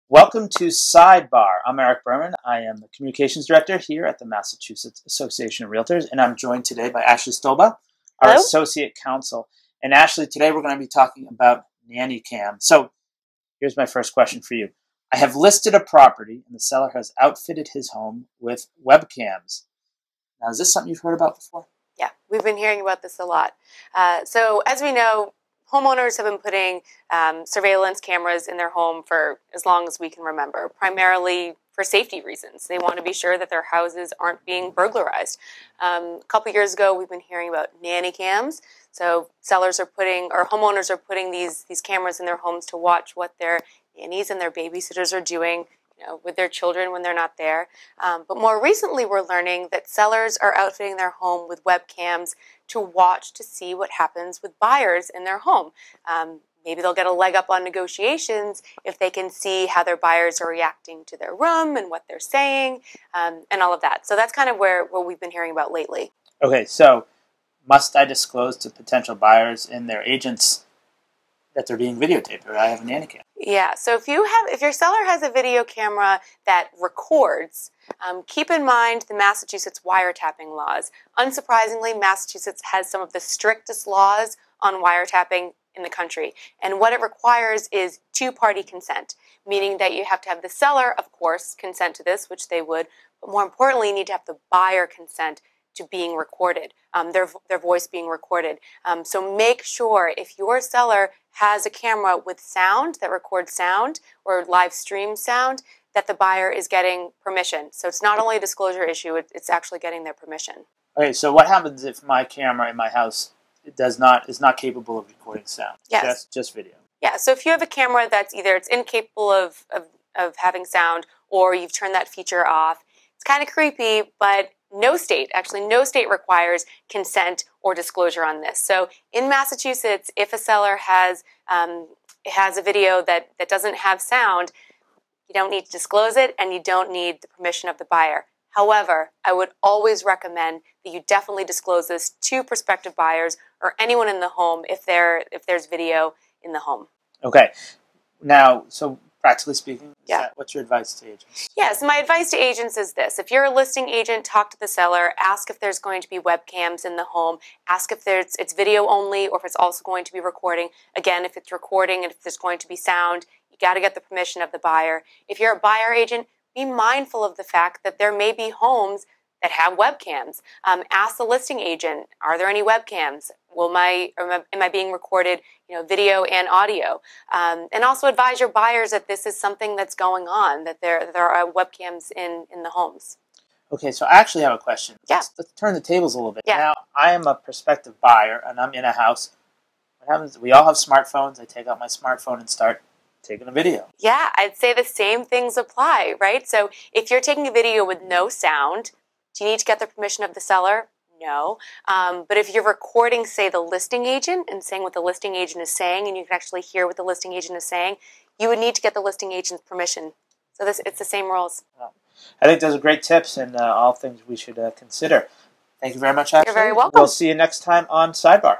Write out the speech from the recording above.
Welcome to Sidebar. I'm Eric Berman. I am the Communications Director here at the Massachusetts Association of Realtors, and I'm joined today by Ashley Stolba, our Hello. Associate Counsel. And Ashley, today we're going to be talking about nanny cam. So here's my first question for you. I have listed a property, and the seller has outfitted his home with webcams. Now, is this something you've heard about before? Yeah, we've been hearing about this a lot. So as we know, homeowners have been putting surveillance cameras in their home for as long as we can remember, primarily for safety reasons. They want to be sure that their houses aren't being burglarized. A couple years ago, we've been hearing about nanny cams. So sellers are putting, or homeowners are putting these cameras in their homes to watch what their nannies and their babysitters are doing, with their children when they're not there. But more recently, we're learning that sellers are outfitting their home with webcams to watch to see what happens with buyers in their home. Maybe they'll get a leg up on negotiations if they can see how their buyers are reacting to their room and what they're saying, and all of that. So that's kind of what we've been hearing about lately. Okay, so must I disclose to potential buyers and their agents that they're being videotaped, or I have a nanny cam? Yeah, so if your seller has a video camera that records, keep in mind the Massachusetts wiretapping laws. Unsurprisingly, Massachusetts has some of the strictest laws on wiretapping in the country. And what it requires is two-party consent, meaning that you have to have the seller, of course, consent to this, which they would, but more importantly, you need to have the buyer consent to being recorded, their voice being recorded. So make sure if your seller has a camera with sound that records sound or live stream sound, that the buyer is getting permission. So it's not only a disclosure issue, it's actually getting their permission. Okay, so what happens if my camera in my house is not capable of recording sound? Yes. Just video. Yeah, so if you have a camera that's either it's incapable of having sound or you've turned that feature off, it's kind of creepy, but no state requires consent or disclosure on this. So in Massachusetts, if a seller has a video that doesn't have sound, you don't need to disclose it and you don't need the permission of the buyer. However, I would always recommend that you definitely disclose this to prospective buyers or anyone in the home if there's video in the home. Okay. Now, so practically speaking, what's your advice to agents? Yes, my advice to agents is this. If you're a listing agent, talk to the seller, ask if there's going to be webcams in the home, ask if it's video only or if it's also going to be recording. Again, if it's recording and if there's going to be sound, you got to get the permission of the buyer. If you're a buyer agent, be mindful of the fact that there may be homes that have webcams. Ask the listing agent, are there any webcams? Am I being recorded, video and audio? And also advise your buyers that this is something that's going on, that there are webcams in the homes. Okay, so I actually have a question. Yeah. Let's turn the tables a little bit. Yeah. Now, I am a prospective buyer, and I'm in a house. What happens? We all have smartphones. I take out my smartphone and start taking a video. Yeah, I'd say the same things apply, right? So if you're taking a video with no sound, do you need to get the permission of the seller? No. But if you're recording, say, the listing agent and saying what the listing agent is saying, and you can actually hear what the listing agent is saying, you would need to get the listing agent's permission. So it's the same rules. Well, I think those are great tips and all things we should consider. Thank you very much, Ashley. You're very welcome. We'll see you next time on Sidebar.